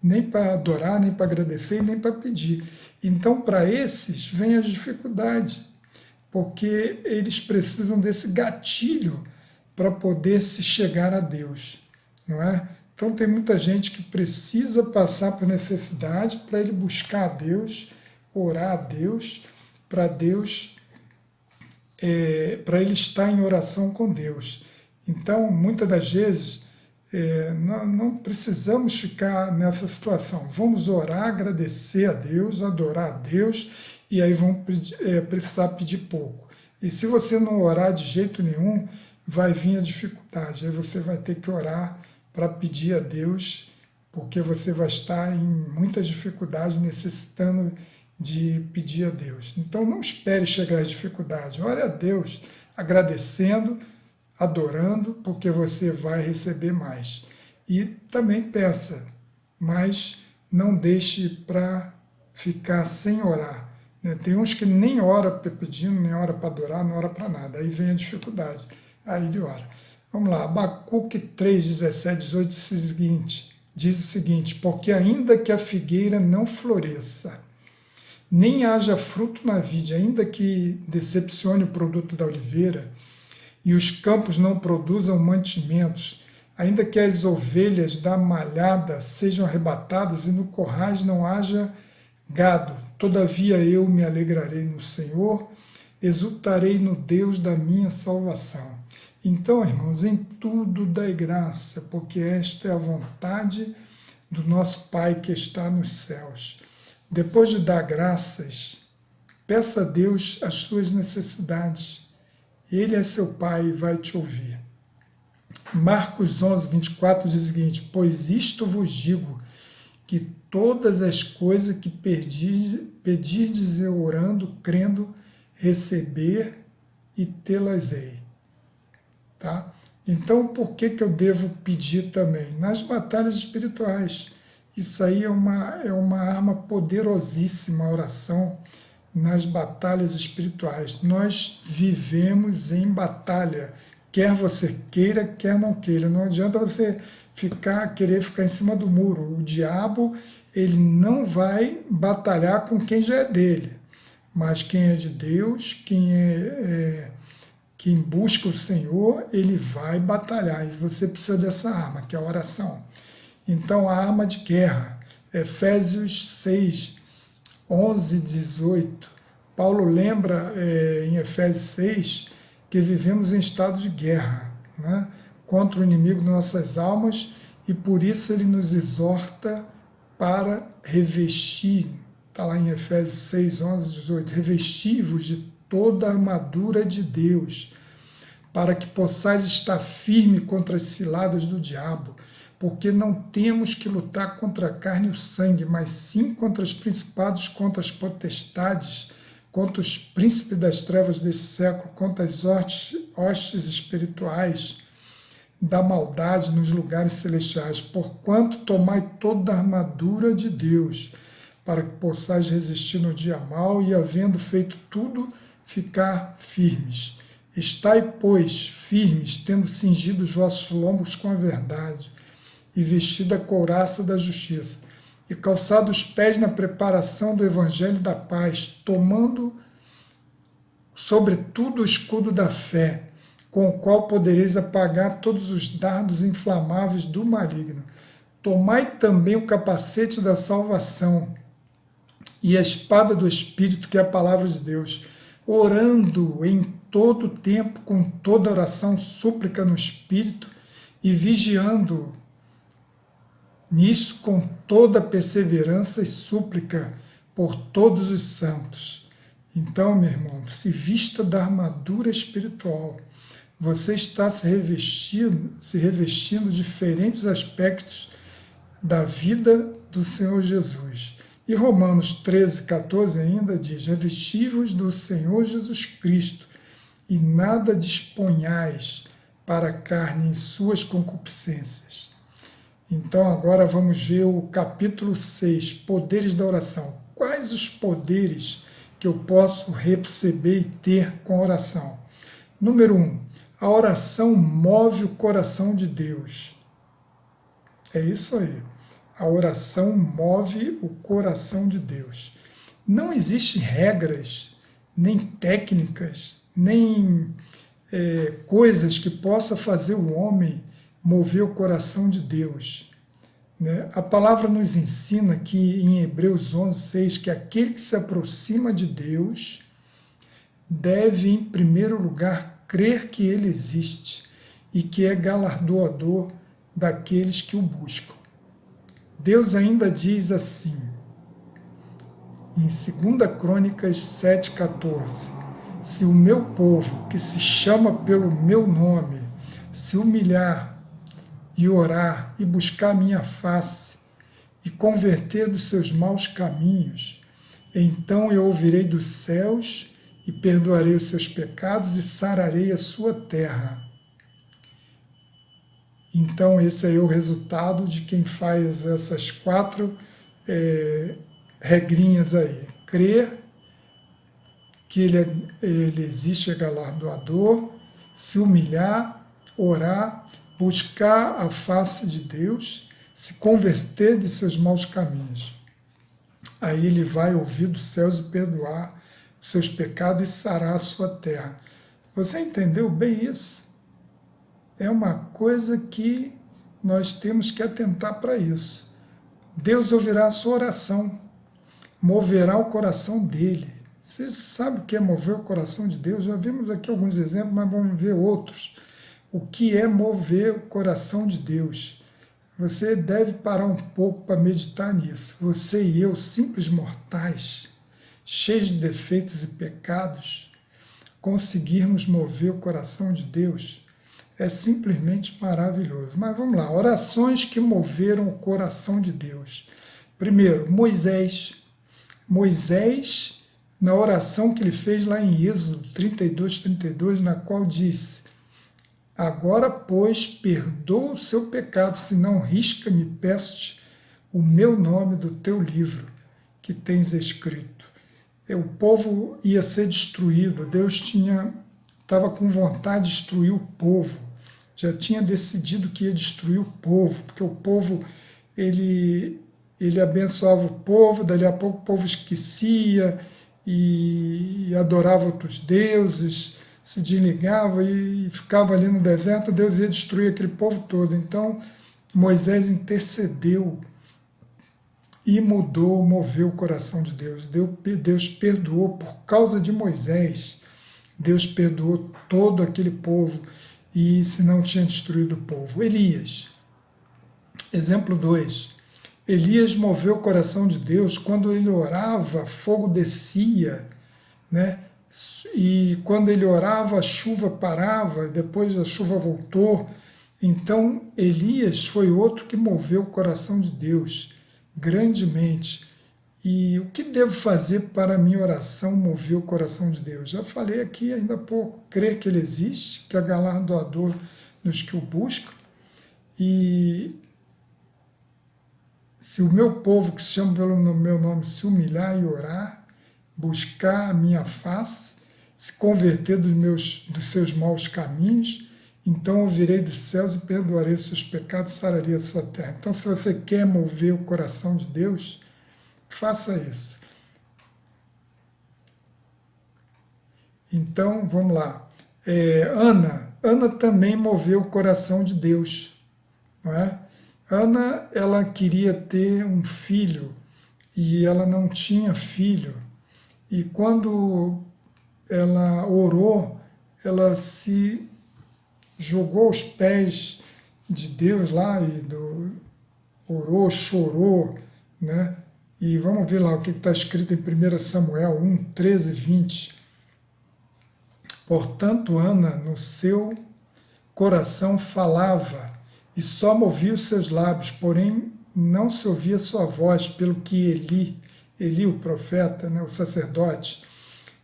nem para adorar, nem para agradecer, nem para pedir. Então para esses vem as dificuldades, porque eles precisam desse gatilho para poder se chegar a Deus, não é? Então tem muita gente que precisa passar por necessidade para ele buscar a Deus, orar a Deus, para ele estar em oração com Deus. Então, muitas das vezes, não precisamos ficar nessa situação. Vamos orar, agradecer a Deus, adorar a Deus, e aí vamos precisar pedir pouco. E se você não orar de jeito nenhum, vai vir a dificuldade. Aí você vai ter que orar para pedir a Deus, porque você vai estar em muitas dificuldades, necessitando de pedir a Deus. Então não espere chegar às dificuldades, ore a Deus agradecendo, adorando, porque você vai receber mais. E também peça, mas não deixe para ficar sem orar, né? Tem uns que nem ora pedindo, nem ora para adorar, não ora para nada, aí vem a dificuldade, aí ele ora. Vamos lá, Abacuque 3, 17, 18 diz o seguinte, porque ainda que a figueira não floresça, nem haja fruto na vide, ainda que decepcione o produto da oliveira, e os campos não produzam mantimentos, ainda que as ovelhas da malhada sejam arrebatadas e no corrais não haja gado, todavia eu me alegrarei no Senhor, exultarei no Deus da minha salvação. Então, irmãos, em tudo dai graça, porque esta é a vontade do nosso Pai que está nos céus. Depois de dar graças, peça a Deus as suas necessidades. Ele é seu Pai e vai te ouvir. Marcos 11, 24 diz o seguinte, pois isto vos digo, que todas as coisas que pedirdes eu orando, crendo, receber e tê-las-ei. Tá? Então, por que eu devo pedir também? Nas batalhas espirituais. Isso aí é uma arma poderosíssima, a oração, nas batalhas espirituais. Nós vivemos em batalha, quer você queira, quer não queira. Não adianta você querer ficar em cima do muro. O diabo, ele não vai batalhar com quem já é dele. Mas quem é de Deus, quem busca o Senhor, ele vai batalhar. E você precisa dessa arma, que é a oração. Então, a arma de guerra, Efésios 6, 11, 18. Paulo lembra em Efésios 6 que vivemos em estado de guerra, né, contra o inimigo de nossas almas, e por isso ele nos exorta para revestir, está lá em Efésios 6, 11, 18, revesti-vos de toda a armadura de Deus, para que possais estar firme contra as ciladas do diabo, porque não temos que lutar contra a carne e o sangue, mas sim contra os principados, contra as potestades, contra os príncipes das trevas desse século, contra as hostes espirituais da maldade nos lugares celestiais. Porquanto tomai toda a armadura de Deus, para que possais resistir no dia mau e, havendo feito tudo, ficar firmes. Estai, pois, firmes, tendo cingido os vossos lombos com a verdade, e vestido a couraça da justiça, e calçado os pés na preparação do evangelho da paz, tomando sobretudo o escudo da fé, com o qual podereis apagar todos os dardos inflamáveis do maligno. Tomai também o capacete da salvação e a espada do Espírito, que é a palavra de Deus, orando em todo o tempo, com toda oração, súplica no Espírito, e vigiando nisso com toda perseverança e súplica por todos os santos. Então, meu irmão, se vista da armadura espiritual. Você está se revestindo de diferentes aspectos da vida do Senhor Jesus. E Romanos 13, 14 ainda diz: revesti-vos do Senhor Jesus Cristo, e nada disponhais para a carne em suas concupiscências. Então agora vamos ver o capítulo 6, poderes da oração. Quais os poderes que eu posso receber e ter com a oração? Número 1, a oração move o coração de Deus. É isso aí. A oração move o coração de Deus. Não existem regras, nem técnicas, nem coisas que possa fazer o homem mover o coração de Deus. Né? A palavra nos ensina que em Hebreus 11, 6, que aquele que se aproxima de Deus deve, em primeiro lugar, crer que Ele existe e que é galardoador daqueles que o buscam. Deus ainda diz assim, em 2 Crônicas 7,14, se o meu povo, que se chama pelo meu nome, se humilhar e orar e buscar a minha face e converter dos seus maus caminhos, então eu ouvirei dos céus e perdoarei os seus pecados e sararei a sua terra. Então esse é o resultado de quem faz essas 4 regrinhas aí. Crer que ele existe, é galardoador, se humilhar, orar, buscar a face de Deus, se converter de seus maus caminhos. Aí ele vai ouvir dos céus e perdoar os seus pecados e sarar a sua terra. Você entendeu bem isso? É uma coisa que nós temos que atentar para isso. Deus ouvirá a sua oração, moverá o coração dele. Você sabe o que é mover o coração de Deus? Já vimos aqui alguns exemplos, mas vamos ver outros. O que é mover o coração de Deus? Você deve parar um pouco para meditar nisso. Você e eu, simples mortais, cheios de defeitos e pecados, conseguirmos mover o coração de Deus é simplesmente maravilhoso. Mas vamos lá, orações que moveram o coração de Deus. Primeiro, Moisés. Moisés, na oração que ele fez lá em Êxodo 32, 32, na qual disse: agora, pois, perdoa o seu pecado, senão risca-me, peço-te, o meu nome do teu livro que tens escrito. O povo ia ser destruído, Deus estava com vontade de destruir o povo, já tinha decidido que ia destruir o povo, porque o povo, ele abençoava o povo, dali a pouco o povo esquecia, e adorava outros deuses, se desligava e ficava ali no deserto, Deus ia destruir aquele povo todo. Então Moisés intercedeu e mudou, moveu o coração de Deus. Deus perdoou por causa de Moisés. Deus perdoou todo aquele povo e se não tinha destruído o povo. Elias, exemplo 2. Elias moveu o coração de Deus quando ele orava, fogo descia, né? E quando ele orava, a chuva parava, depois a chuva voltou. Então Elias foi outro que moveu o coração de Deus grandemente. E o que devo fazer para a minha oração mover o coração de Deus? Já falei aqui ainda há pouco, crer que Ele existe, que é galardoador dos que o buscam. E se o meu povo, que se chama pelo meu nome, se humilhar e orar, buscar a minha face, se converter dos seus maus caminhos, então ouvirei dos céus e perdoarei os seus pecados e sararei a sua terra. Então, se você quer mover o coração de Deus, faça isso. Então, vamos lá. Ana também moveu o coração de Deus, não é? Ana, ela queria ter um filho e ela não tinha filho. E quando ela orou, ela se jogou aos pés de Deus lá e orou, chorou, né? E vamos ver lá o que está escrito em 1 Samuel 1, 13 e 20. Portanto, Ana, no seu coração falava e só movia os seus lábios, porém não se ouvia sua voz, pelo que Eli o profeta, né, o sacerdote,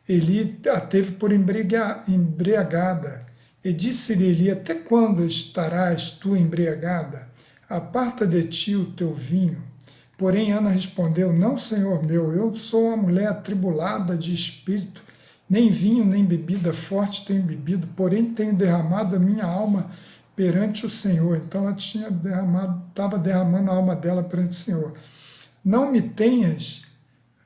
Eli a teve por embriagada. E disse-lhe Eli: até quando estarás tu embriagada? Aparta de ti o teu vinho. Porém Ana respondeu: não, senhor meu, eu sou uma mulher atribulada de espírito, nem vinho nem bebida forte tenho bebido, porém tenho derramado a minha alma perante o Senhor. Então ela estava derramando a alma dela perante o Senhor.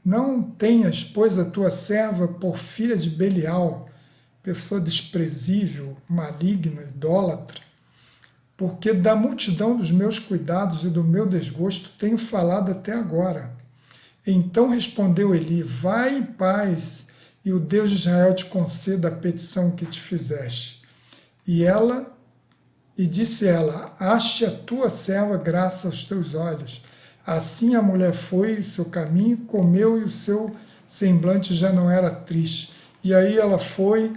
Não tenhas, pois, a tua serva por filha de Belial, pessoa desprezível, maligna, idólatra, porque da multidão dos meus cuidados e do meu desgosto tenho falado até agora. Então respondeu Eli: vai em paz, e o Deus de Israel te conceda a petição que te fizeste. E disse ela: ache a tua serva graça aos teus olhos. Assim a mulher foi o seu caminho, comeu, e o seu semblante já não era triste. E aí ela foi,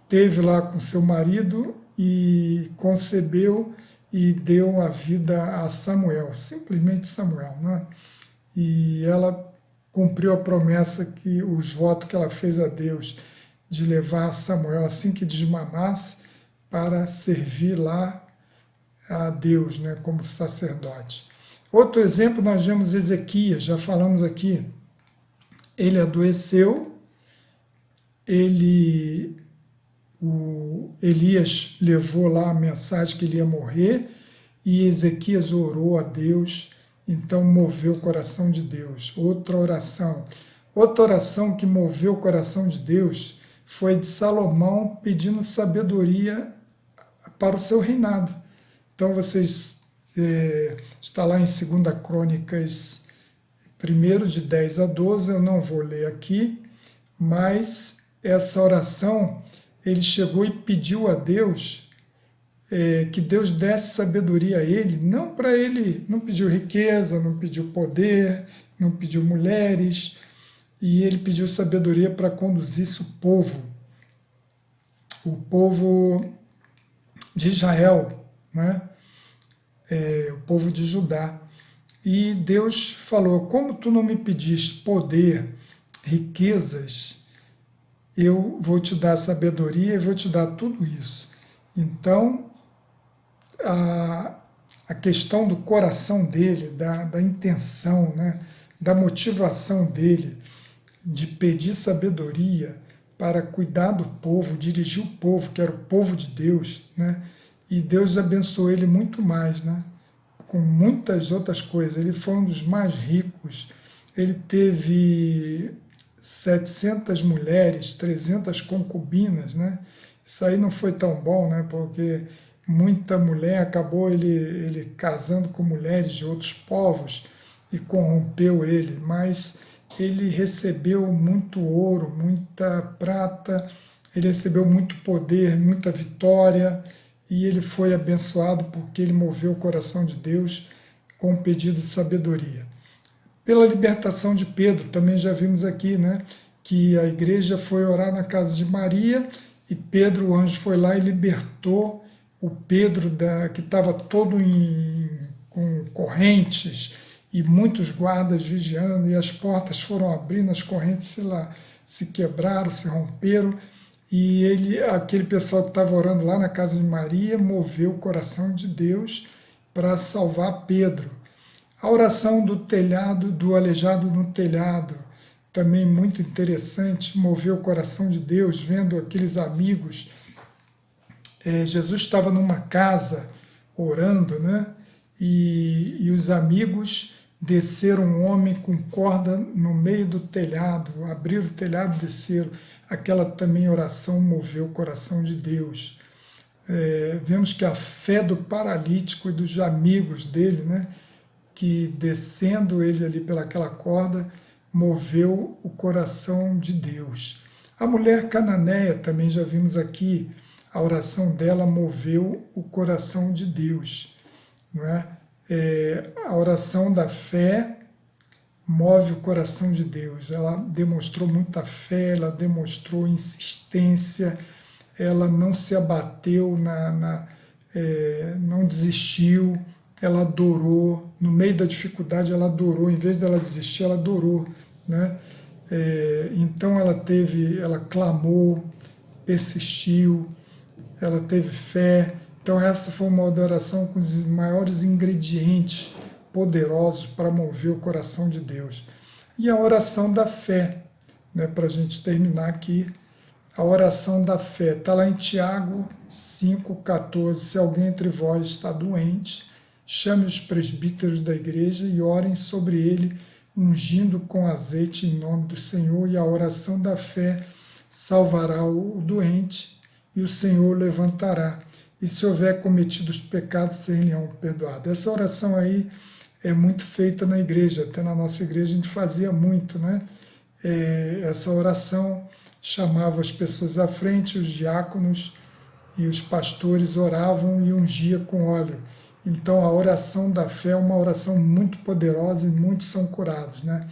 teve lá com seu marido e concebeu e deu a vida a Samuel, simplesmente Samuel, né? E ela cumpriu a promessa, os votos que ela fez a Deus, de levar Samuel assim que desmamasse para servir lá a Deus, né, como sacerdote. Outro exemplo, nós vemos Ezequias, já falamos aqui. Ele adoeceu, Elias levou lá a mensagem que ele ia morrer, e Ezequias orou a Deus, então moveu o coração de Deus. Outra oração que moveu o coração de Deus foi de Salomão pedindo sabedoria para o seu reinado. Então está lá em 2 Crônicas 1 de 10 a 12, eu não vou ler aqui, mas essa oração, ele chegou e pediu a Deus que Deus desse sabedoria a ele, não para ele, não pediu riqueza, não pediu poder, não pediu mulheres, e ele pediu sabedoria para conduzir-se o povo de Israel, né? O povo de Judá. E Deus falou: como tu não me pediste poder, riquezas, eu vou te dar sabedoria e vou te dar tudo isso. Então, a questão do coração dele, da intenção, né, da motivação dele de pedir sabedoria para cuidar do povo, dirigir o povo, que era o povo de Deus, né? E Deus abençoou ele muito mais, né? Com muitas outras coisas. Ele foi um dos mais ricos. Ele teve 700 mulheres, 300 concubinas, né? Isso aí não foi tão bom, né? Porque muita mulher acabou ele casando com mulheres de outros povos e corrompeu ele, mas ele recebeu muito ouro, muita prata, ele recebeu muito poder, muita vitória, e ele foi abençoado porque ele moveu o coração de Deus com um pedido de sabedoria. Pela libertação de Pedro, também já vimos aqui, né, que a igreja foi orar na casa de Maria e Pedro, o anjo, foi lá e libertou o Pedro, que estava todo com correntes e muitos guardas vigiando, e as portas foram abrindo, as correntes se quebraram, se romperam, e aquele pessoal que estava orando lá na casa de Maria moveu o coração de Deus para salvar Pedro. A oração do telhado, do aleijado no telhado, também muito interessante, moveu o coração de Deus, vendo aqueles amigos. Jesus estava numa casa orando, né? E os amigos desceram um homem com corda no meio do telhado, abriram o telhado e desceram. Aquela também oração moveu o coração de Deus. Vemos que a fé do paralítico e dos amigos dele, né? Que descendo ele ali pelaquela corda, moveu o coração de Deus. A mulher cananeia, também já vimos aqui, a oração dela moveu o coração de Deus. Não é? A oração da fé move o coração de Deus. Ela demonstrou muita fé, ela demonstrou insistência, ela não se abateu, não desistiu, ela adorou, no meio da dificuldade ela adorou, em vez dela desistir, ela adorou, né? Então ela clamou, persistiu, ela teve fé. Então essa foi uma adoração com os maiores ingredientes poderosos para mover o coração de Deus. E a oração da fé, né? Para a gente terminar aqui, a oração da fé, está lá em Tiago 5,14, se alguém entre vós está doente, chame os presbíteros da igreja e orem sobre ele, ungindo com azeite em nome do Senhor, e a oração da fé salvará o doente, e o Senhor levantará. E se houver cometido os pecados, serão perdoados. Essa oração aí é muito feita na igreja, até na nossa igreja a gente fazia muito, né? Essa oração chamava as pessoas à frente, os diáconos e os pastores oravam e ungia com óleo. Então a oração da fé é uma oração muito poderosa e muitos são curados, né?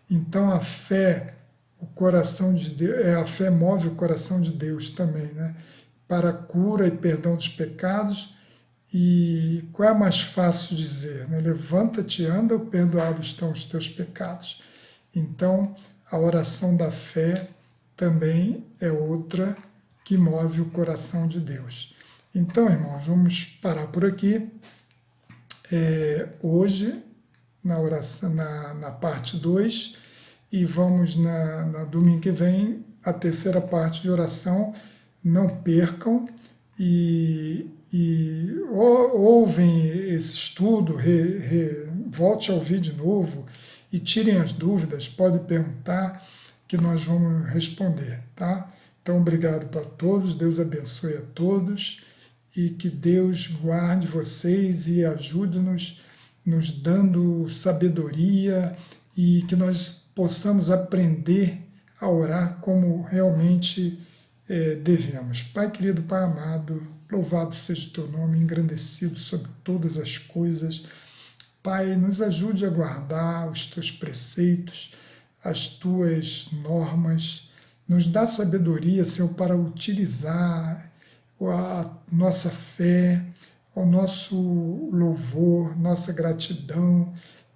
Então a fé, o coração de Deus, a fé move o coração de Deus também, né? Para a cura e perdão dos pecados. E qual é mais fácil dizer, né? Levanta-te, anda, perdoados estão os teus pecados. Então a oração da fé também é outra que move o coração de Deus. Então, irmãos, vamos parar por aqui. Hoje, na oração, na parte 2, e vamos na domingo que vem, a terceira parte de oração. Não percam e ouvem esse estudo, volte a ouvir de novo e tirem as dúvidas, pode perguntar que nós vamos responder, tá? Então, obrigado para todos, Deus abençoe a todos e que Deus guarde vocês e ajude-nos, nos dando sabedoria e que nós possamos aprender a orar como realmente devemos. Pai querido, Pai amado, louvado seja o teu nome, engrandecido sobre todas as coisas. Pai, nos ajude a guardar os teus preceitos, as tuas normas, nos dá sabedoria, Senhor, para utilizar a nossa fé, o nosso louvor, nossa gratidão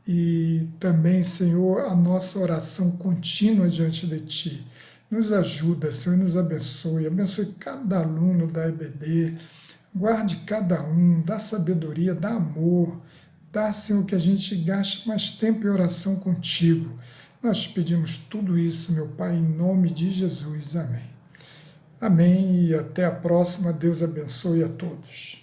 e também, Senhor, a nossa oração contínua diante de Ti. Nos ajuda, Senhor, e nos abençoe cada aluno da EBD, guarde cada um, dá sabedoria, dá amor, dá, Senhor, que a gente gaste mais tempo em oração contigo. Nós pedimos tudo isso, meu Pai, em nome de Jesus. Amém. Amém e até a próxima. Deus abençoe a todos.